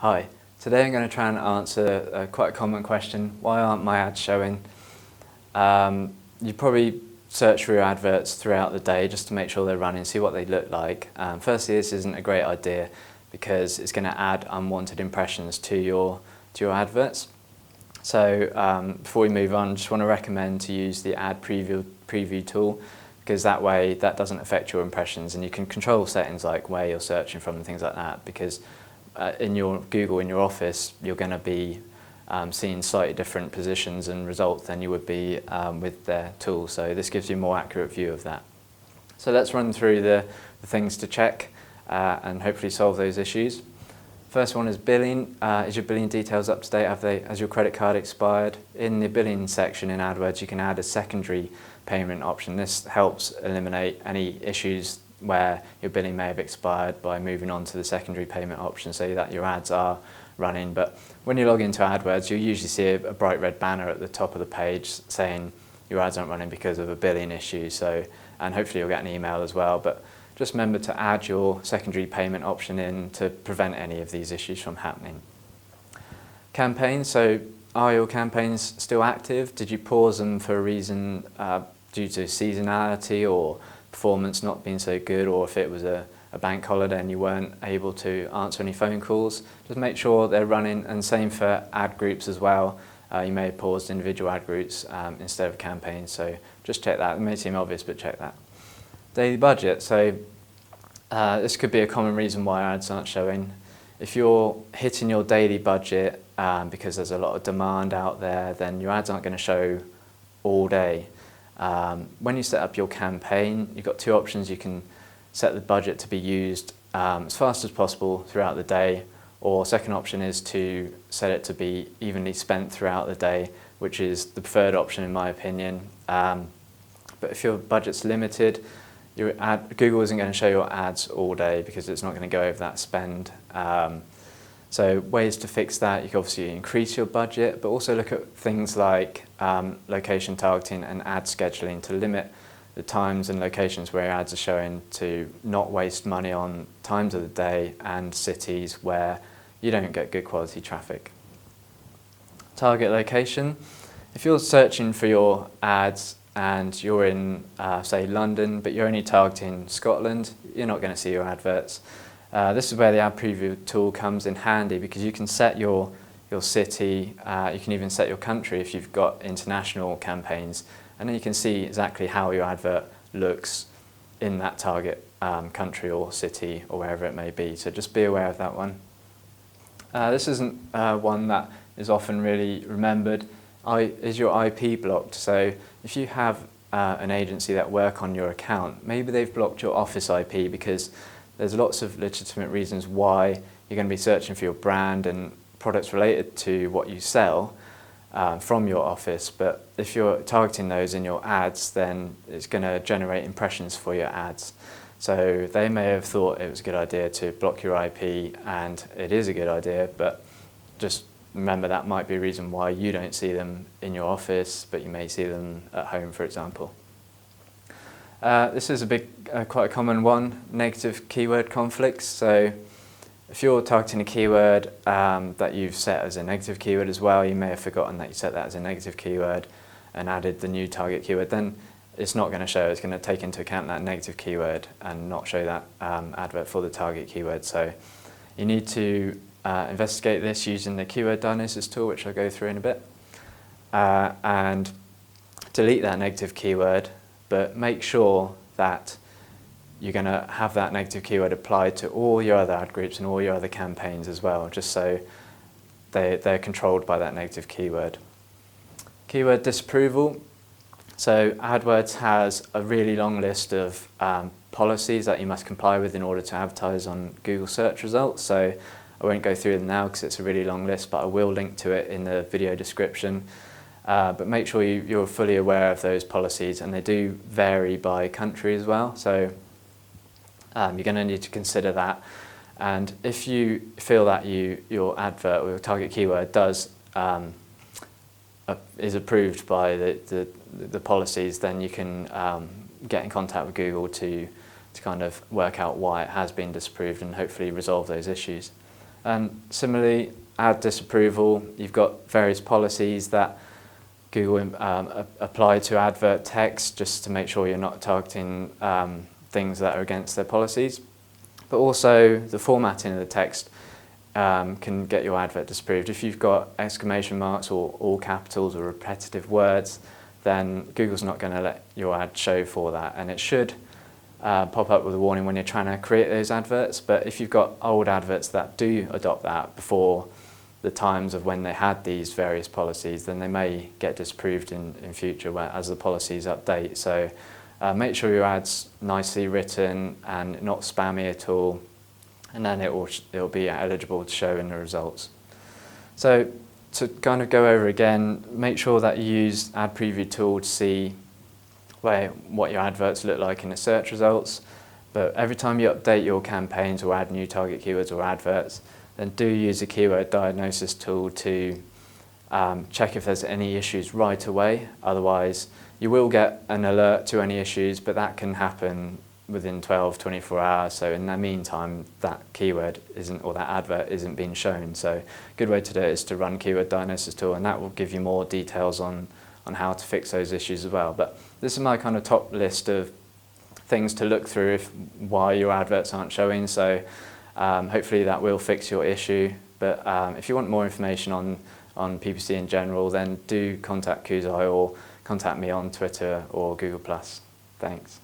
Hi, today I'm going to try and answer quite a common question: why aren't my ads showing? You probably search for your adverts throughout the day just to make sure they're running, see what they look like. Firstly, this isn't a great idea because it's going to add unwanted impressions to your adverts. So before we move on, I just want to recommend to use the ad preview tool, because that way that doesn't affect your impressions, and you can control settings like where you're searching from and things like that, because in your Google, in your office, you're going to be seeing slightly different positions and results than you would be with their tool. So this gives you a more accurate view of that. So let's run through the things to check and hopefully solve those issues. First one is billing. Is your billing details up to date? Has your credit card expired? In the billing section in AdWords, you can add a secondary payment option. This helps eliminate any issues where your billing may have expired by moving on to the secondary payment option so that your ads are running. But when you log into AdWords, you'll usually see a bright red banner at the top of the page saying your ads aren't running because of a billing issue. And hopefully you'll get an email as well. But just remember to add your secondary payment option in to prevent any of these issues from happening. Campaigns. So are your campaigns still active? Did you pause them for a reason due to seasonality or performance not being so good, or if it was a bank holiday and you weren't able to answer any phone calls? Just make sure they're running, and same for ad groups as well. You may have paused individual ad groups instead of campaigns, so just check that. It may seem obvious, but check that. Daily budget. So this could be a common reason why ads aren't showing. If you're hitting your daily budget because there's a lot of demand out there, then your ads aren't going to show all day. When you set up your campaign, you've got two options. You can set the budget to be used as fast as possible throughout the day, or second option is to set it to be evenly spent throughout the day, which is the preferred option in my opinion. But if your budget's limited, Google isn't going to show your ads all day because it's not going to go over that spend. So ways to fix that: you can obviously increase your budget, but also look at things like location targeting and ad scheduling to limit the times and locations where your ads are showing, to not waste money on times of the day and cities where you don't get good quality traffic. Target location. If you're searching for your ads and you're in, say, London, but you're only targeting Scotland, you're not going to see your adverts. This is where the ad preview tool comes in handy, because you can set your city, you can even set your country if you've got international campaigns, and then you can see exactly how your advert looks in that target country or city or wherever it may be. So just be aware of that one. This isn't one that is often really remembered. Is your IP blocked? So if you have an agency that work on your account, maybe they've blocked your office IP because there's lots of legitimate reasons why you're going to be searching for your brand and products related to what you sell from your office. But if you're targeting those in your ads, then it's going to generate impressions for your ads. So they may have thought it was a good idea to block your IP, and it is a good idea, but just remember that might be a reason why you don't see them in your office, but you may see them at home, for example. This is quite a common one: negative keyword conflicts. So if you're targeting a keyword that you've set as a negative keyword as well, you may have forgotten that you set that as a negative keyword and added the new target keyword, then it's not going to show. It's going to take into account that negative keyword and not show that advert for the target keyword. So you need to investigate this using the keyword diagnosis tool, which I'll go through in a bit, and delete that negative keyword, but make sure that you're going to have that negative keyword applied to all your other ad groups and all your other campaigns as well, just so they're controlled by that negative keyword. Keyword disapproval. So AdWords has a really long list of policies that you must comply with in order to advertise on Google search results. So I won't go through them now because it's a really long list, but I will link to it in the video description. But make sure you're fully aware of those policies, and they do vary by country as well. So you're going to need to consider that. And if you feel that your advert or your target keyword is approved by the policies, then you can get in contact with Google to kind of work out why it has been disapproved and hopefully resolve those issues. And similarly, add disapproval. You've got various policies that Google apply to advert text just to make sure you're not targeting things that are against their policies. But also the formatting of the text can get your advert disapproved. If you've got exclamation marks or all capitals or repetitive words, then Google's not going to let your ad show for that, and it should pop up with a warning when you're trying to create those adverts. But if you've got old adverts that do adopt that before the times of when they had these various policies, then they may get disapproved in future as the policies update. So make sure your ad's nicely written and not spammy at all, and then it'll be eligible to show in the results. So to kind of go over again, make sure that you use Ad Preview tool to see what your adverts look like in the search results. But every time you update your campaigns or add new target keywords or adverts, then do use the keyword diagnosis tool to check if there's any issues right away. Otherwise, you will get an alert to any issues, but that can happen within 12, 24 hours. So in the meantime, that keyword or that advert isn't being shown. So a good way to do it is to run keyword diagnosis tool, and that will give you more details on how to fix those issues as well. But this is my kind of top list of things to look through why your adverts aren't showing. So hopefully that will fix your issue. But if you want more information on PPC in general, then do contact Koozai or contact me on Twitter or Google+. Thanks.